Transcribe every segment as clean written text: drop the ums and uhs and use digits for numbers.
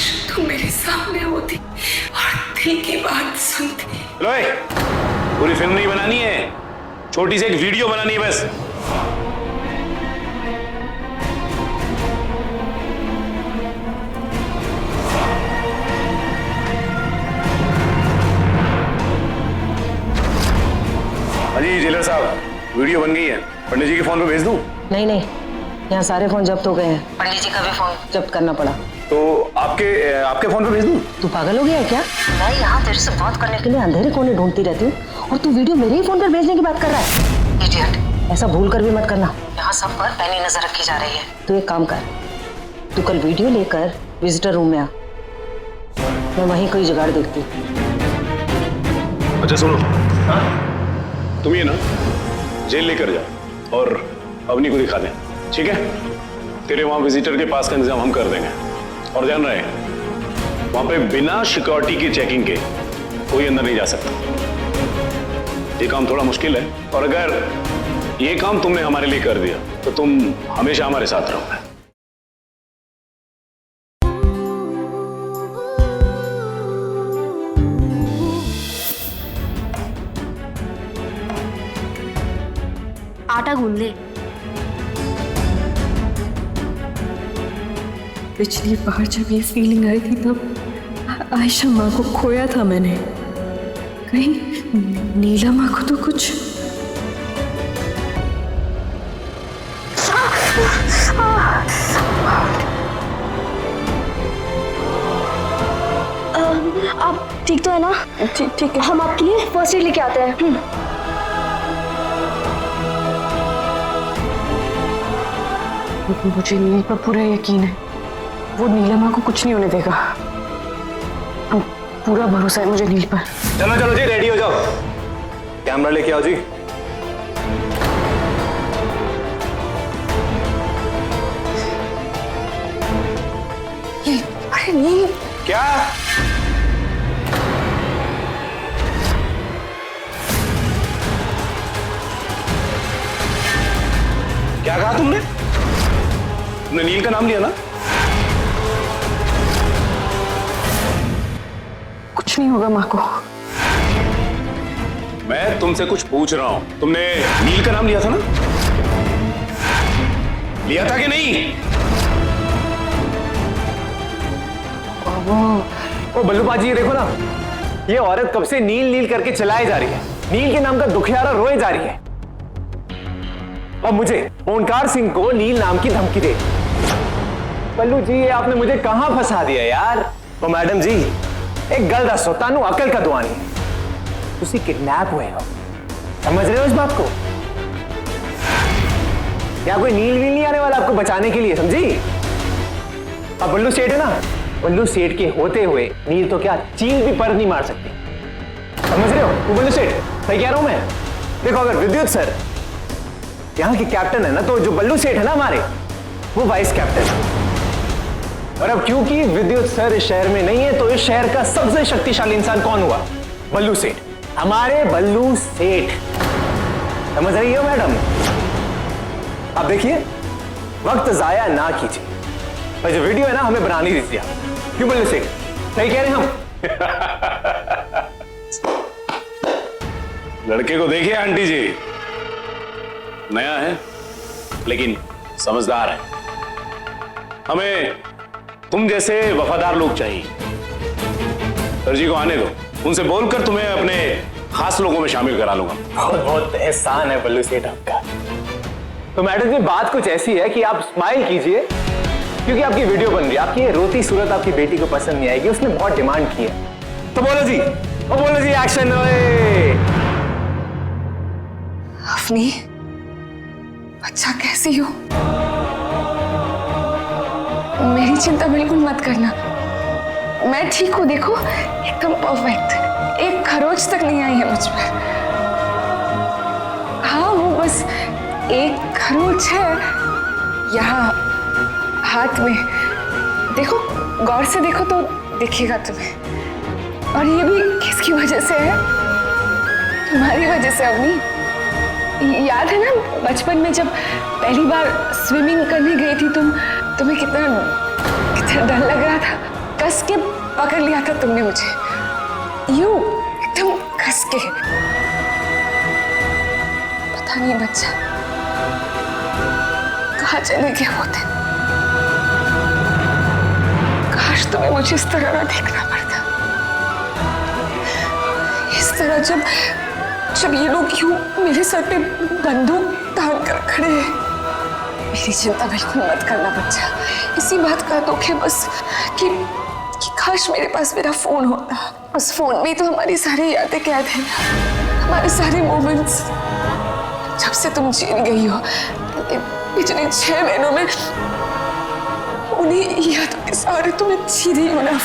काश तुम मेरे सामने होती और दिल की बात सुनती। लोए, पूरी फिल्म नहीं बनानी है, छोटी सी एक वीडियो बनानी है बस। अजी जेलर साहब, वीडियो बन गई है, पंडित जी के फोन पे भेज दूं? नहीं नहीं, यहाँ सारे फोन जब्त हो गए हैं, पंडित जी का भी फोन जब्त करना पड़ा। तो आपके फोन पे भेज दूं? तू पागल हो गया है क्या? मैं यहाँ तेरे से बात करने के लिए अंधेरे कोने ढूंढती रहती हूँ और तू वीडियो मेरे ही फोन पर भेजने की बात कर रहा है। इडियट, ऐसा भूल कर भी मत करना। यहाँ सब पर पैनी नजर रखी जा रही है। तू एक काम कर, तू कल वीडियो लेकर विजिटर रूम में आ, मैं वहीं कोई जुगाड़ देखती हूँ। अच्छा सुनो, तुम ये ना जेल लेकर जाओ और अवनी को दिखा दें, ठीक है? तेरे वहां विजिटर के पास का इंतजाम हम कर देंगे। और ध्यान रहे, वहां पे बिना सिक्योरिटी की चेकिंग के कोई अंदर नहीं जा सकता। ये काम थोड़ा मुश्किल है और अगर ये काम तुमने हमारे लिए कर दिया तो तुम हमेशा हमारे साथ रहोगे। आटा गूंद ले। पिछली बार जब ये फीलिंग आई थी तब आयशा माँ को खोया था मैंने। कहीं नीला माँ को तो कुछ। आप ठीक तो है ना? ठीक है, हम आपके लिए फर्स्ट एड लेके आते हैं। मुझे नील पर पूरा यकीन है, वो नीलिमा को कुछ नहीं होने देगा। पूरा भरोसा है मुझे नील पर। चलो चलो जी, रेडी हो जाओ, कैमरा लेके आओ जी। अरे नील, क्या? क्या कहा तुमने? तुमने नील का नाम लिया ना? कुछ नहीं होगा माँ को। मैं तुमसे कुछ पूछ रहा हूं, तुमने नील का नाम लिया था ना? लिया था कि नहीं? ओ बल्लू बाजी, ये देखो ना, ये औरत कब से नील नील करके चलाए जा रही है। नील के नाम का दुखियारा रोए जा रही है और मुझे ओंकार सिंह को नील नाम की धमकी दे। बल्लू जी, ये आपने मुझे कहां फंसा दिया यार। ओ मैडम जी, एक गल दसो, तानू अकल का दुआ नहीं, तुसी किडनैप हुए हो, समझ रहे हो इस बात को? या कोई नील वील नहीं आने वाला आपको बचाने के लिए, समझी? अब बल्लू सेठ है ना, बल्लू सेठ के होते हुए नील तो क्या चील भी पर नहीं मार सकती, समझ रहे हो? तू बल्लू सेठ, सही कह रहा हूं मैं? देखो, अगर विद्युत सर यहाँ के कैप्टन है ना, तो जो बल्लू सेठ है ना हमारे, वो वाइस कैप्टन है। और अब क्योंकि विद्युत सर इस शहर में नहीं है, तो इस शहर का सबसे शक्तिशाली इंसान कौन हुआ? बल्लू सेठ, हमारे बल्लू सेठ। समझ रही हो मैडम? अब देखिए, वक्त जाया ना कीजिए और जो वीडियो है ना, हमें बनानी दीजिए आप। क्यों बल्लू सेठ, सही कह रहे हैं हम? लड़के को देखिए आंटी जी, नया है लेकिन समझदार है। हमें तुम जैसे वफादार लोग चाहिए। सर जी को आने दो, उनसे बोलकर तुम्हें अपने खास लोगों में शामिल करा लूंगा। बहुत बहुत एहसान है बल्लू सेठ आपका। तो मैडम जी, बात कुछ ऐसी है कि आप स्माइल कीजिए, क्योंकि आपकी वीडियो बन रही है। आपकी ये रोती सूरत आपकी बेटी को पसंद नहीं आएगी, उसने बहुत डिमांड की है। तो बोलो जी, वो बोलो जी, एक्शन। अवनी, अच्छा कैसी हो? मेरी चिंता बिल्कुल मत करना, मैं ठीक हूँ। देखो, एकदम परफेक्ट, एक खरोच तक नहीं आई है मुझ पर। हाँ, वो बस एक खरोच है यहाँ हाथ में। देखो, गौर से देखो तो दिखेगा तुम्हें। और ये भी किसकी वजह से है? तुम्हारी वजह से अवनी। याद है ना, बचपन में जब पहली बार स्विमिंग करने गई थी तुम्हें कितना डर लग रहा था? कस कस के पकड़ लिया था तुमने मुझे, यूं एकदम कस के। पता नहीं बच्चा कहाँ चले गए होते। काश तुम्हें मुझे इस तरह ना देखना पड़ता, इस तरह जब ये लोग यूं मेरे सर पे बंदूक तान कर खड़े हैं। मेरी चिंता बिल्कुल मत करना बच्चा, इसी बात का दुख है बस कि काश मेरे पास मेरा फोन होता। उस फोन में तो हमारी सारी यादें कैद हैं, हमारे सारे मोमेंट्स। जब से तुम जेल गई हो पिछले 6 महीनों में उन्हीं यादों के सहारे तुम्हें जी रही हो ना।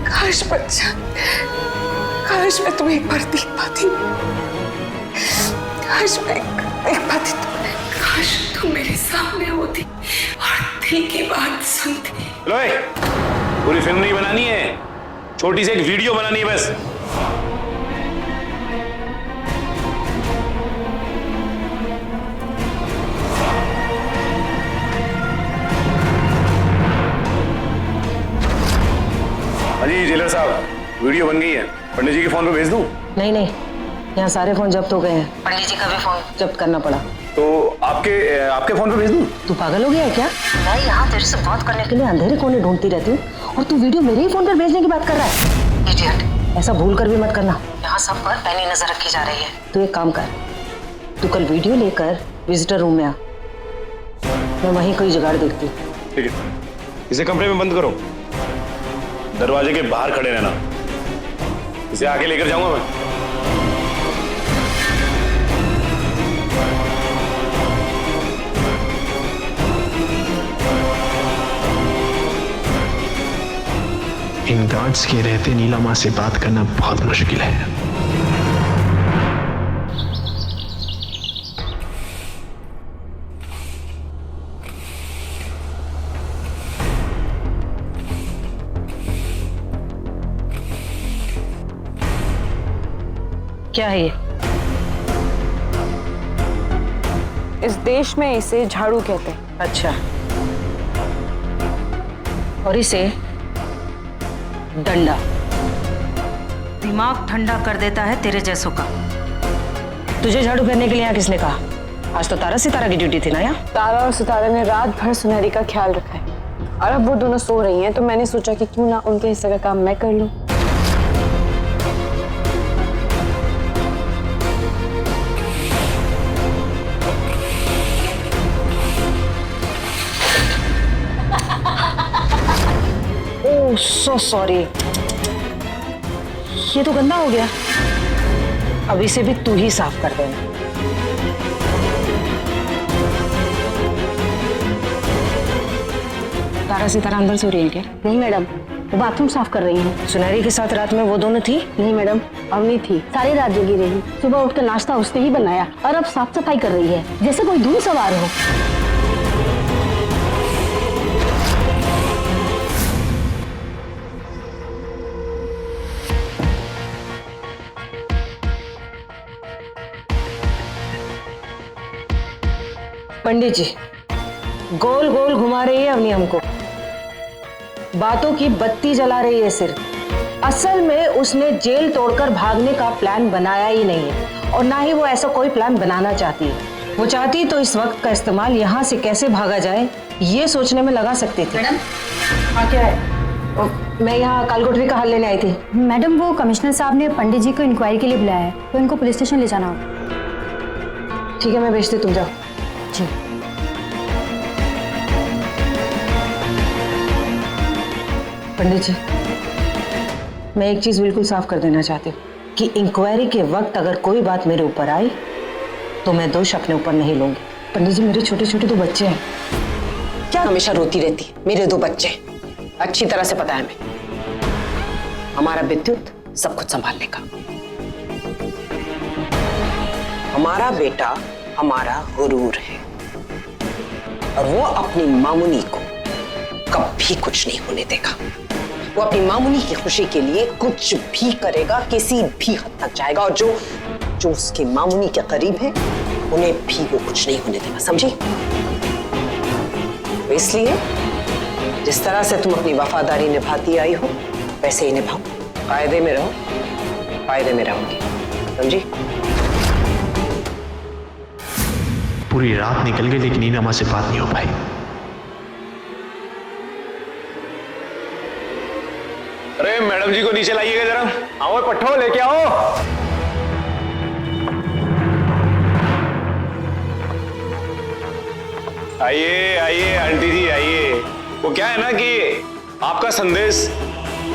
काश बच्चा, काश मैं तुम्हें एक बार देख पाती, काश मैं देख पाती, काश तुम मेरे सामने होती और दिल की बात सुनती। लोए, पूरी फिल्म नहीं बनानी है, छोटी सी एक वीडियो बनानी है बस। अजी जेलर साहब, वीडियो बन गई है, पंडित जी के फोन पे भेज दूं? नहीं नहीं, यहाँ सारे फोन जब्त हो गए हैं, पंडित जी का भी फोन जब्त करना पड़ा। तो आपके फोन पे भेज दूं? तू पागल हो गया है क्या? मैं यहाँ तेरे से बात करने के लिए अंधेरे कोने ढूंढती रहती हूँ और तू वीडियो मेरे ही फोन पर भेजने की बात कर रहा है। इडियट, ऐसा भूल कर भी मत करना। यहाँ सब पर पैनी नजर रखी जा रही है। तू एक काम कर, तू कल वीडियो लेकर विजिटर रूम में आ, मैं वहीं कोई जुगाड़ देखती हूँ। ठीक है, इसे कमरे में बंद करो, दरवाजे के बाहर खड़े रहना, इसे आगे लेकर जाऊंगा मैं। इन गार्ड्स के रहते नीलामा से बात करना बहुत मुश्किल है। क्या है ये? इस देश में इसे झाड़ू कहते हैं। अच्छा, और इसे डंडा। दिमाग ठंडा कर देता है तेरे जैसों का। तुझे झाड़ू फेरने के लिए यहाँ किसने कहा? आज तो तारा सितारा की ड्यूटी थी ना यहाँ। तारा और सितारा ने रात भर सुनहरी का ख्याल रखा है और अब वो दोनों सो रही हैं, तो मैंने सोचा कि क्यों ना उनके हिस्से का काम मैं कर लूं। ओह सो सॉरी, ये तो गंदा हो गया। अब इसे भी तू ही साफ कर देना। तारा सितारा अंदर सो रही है क्या? नहीं मैडम, वो बाथरूम साफ कर रही हैं। सुनहरी के साथ रात में वो दोनों थी? नहीं मैडम, अवनी थी, सारी रात जगी रही। सुबह उठकर नाश्ता उसने ही बनाया और अब साफ सफाई कर रही है जैसे कोई धूल सवार हो। पंडित जी, गोल गोल घुमा रही है अवनी हमको, बातों की बत्ती जला रही है सिर्फ। असल में उसने जेल तोड़कर भागने का प्लान बनाया ही नहीं है और ना ही वो ऐसा कोई प्लान बनाना चाहती है। वो चाहती तो इस वक्त का इस्तेमाल यहाँ से कैसे भागा जाए ये सोचने में लगा सकती थी। मैडम, हाँ क्या है? मैं यहाँ कालकोठरी का हल लेने आई थी। मैडम वो कमिश्नर साहब ने पंडित जी को इंक्वायरी के लिए बुलाया है, तो इनको पुलिस स्टेशन ले जाना होगा। ठीक है, मैं भेजती, तुम जाओ। जी। पंडित जी, मैं एक चीज बिल्कुल साफ कर देना चाहती हूँ कि इंक्वायरी के वक्त अगर कोई बात मेरे ऊपर आई तो मैं दोष अपने ऊपर नहीं लूंगी। पंडित जी, मेरे छोटे छोटे 2 बच्चे हैं। क्या हमेशा रोती रहती? मेरे 2 बच्चे, अच्छी तरह से पता है हमें। हमारा विद्युत सब कुछ संभाल लेगा। हमारा बेटा हमारा गुरूर है और वो अपनी मामुनी को कभी कुछ नहीं होने देगा। वो अपनी मामुनी की खुशी के लिए कुछ भी करेगा, किसी भी हद तक जाएगा, और जो उसके मामुनी के करीब है उन्हें भी वो कुछ नहीं होने देगा, समझी? तो इसलिए जिस तरह से तुम अपनी वफादारी निभाती आई हो वैसे ही निभाओ। कायदे में रहो, कायदे में रहोगे, समझी? पूरी रात निकल गई लेकिन नीलम माँ से बात नहीं हो पाई। अरे मैडम जी को नीचे लाइएगा जरा। आओ पट्टो लेके आओ। आइए आइए आंटी जी आइए। वो क्या है ना कि आपका संदेश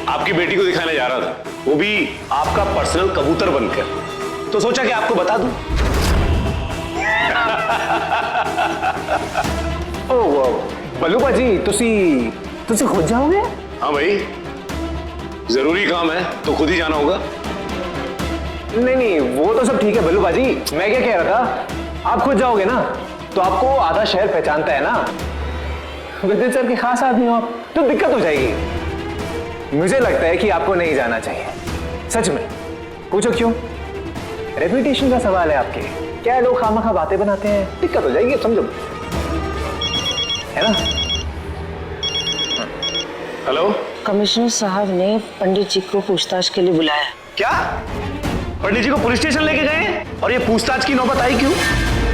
आपकी बेटी को दिखाने जा रहा था, वो भी आपका पर्सनल कबूतर बनकर, तो सोचा कि आपको बता दूं। ओ बल्लू बाजी तुसी खुद जाओगे? हाँ भाई, जरूरी काम है तो खुद ही जाना होगा। नहीं वो तो सब ठीक है बल्लू बाजी, मैं क्या कह रहा था, आप खुद जाओगे ना तो आपको आधा शहर पहचानता है ना। विद्युत सर के खास आदमी हो आप, तो दिक्कत हो जाएगी। मुझे लगता है कि आपको नहीं जाना चाहिए, सच में। पूछो क्यों? रेपुटेशन का सवाल है आपके। क्या लोग खामखा बातें बनाते हैं, दिक्कत हो जाएगी, समझो, है ना? हेलो, कमिश्नर साहब ने पंडित जी को पूछताछ के लिए बुलाया। क्या पंडित जी को पुलिस स्टेशन लेके गए? और ये पूछताछ की नौबत आई क्यों?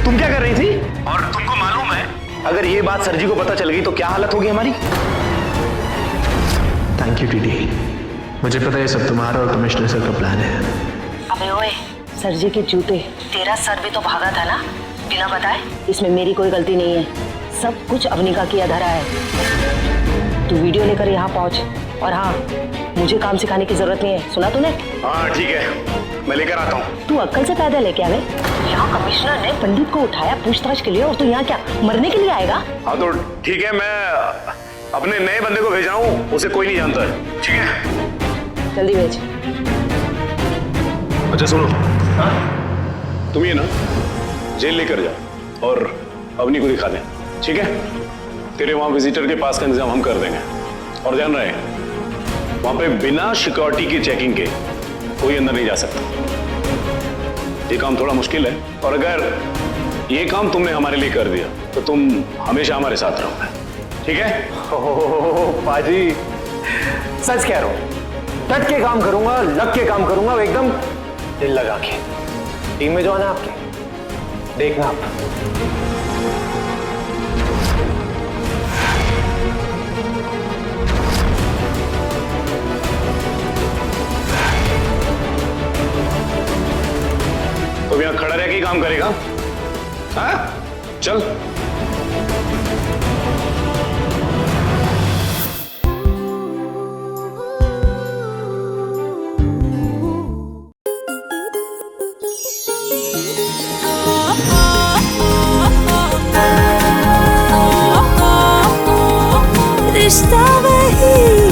तुम क्या कर रही थी? और तुमको मालूम है अगर ये बात सर जी को पता चल गई तो क्या हालत होगी हमारी? थैंक यू टीडी, मुझे पता है सब तुम्हारा और कमिश्नर सर का प्लान है। अबे ओए, सर जी के जूते, तेरा सर भी तो भागा था ना बिना बताए। इसमें मेरी कोई गलती नहीं है, सब कुछ अवनिका की अधरा है। तू वीडियो लेकर यहाँ पहुंच, और हाँ, मुझे काम सिखाने की जरूरत नहीं है, सुना तूने? हाँ ठीक है, मैं लेकर आता हूँ। तू अक्कल से पैदल लेके आवे। यहाँ कमिश्नर ने पंडित को उठाया पूछताछ के लिए, और तू यहाँ क्या मरने के लिए आएगा? हाँ तो ठीक है, मैं अपने नए बंदे को भेज रहा हूँ, उसे कोई नहीं जानता है, ठीक है? जल्दी भेज। अच्छा सुनो, तुम ये ना जेल लेकर जाओ और अवनी को दिखा दें, ठीक है? तेरे वहां विजिटर के पास का इंतजाम हम कर देंगे। और ध्यान रहे, वहां पे बिना सिक्योरिटी की चेकिंग के कोई अंदर नहीं जा सकता। ये काम थोड़ा मुश्किल है, और अगर ये काम तुमने हमारे लिए कर दिया तो तुम हमेशा हमारे साथ रहोगे, ठीक है? ओह बाजी, सच कह रहा हूं, डट के काम करूंगा, लग के काम करूंगा, एकदम दिल लगा के। टीम में जो आना आपके, देखना आप। तो यहाँ खड़ा रह के ही काम करेगा? हाँ चल। रिश्ता वही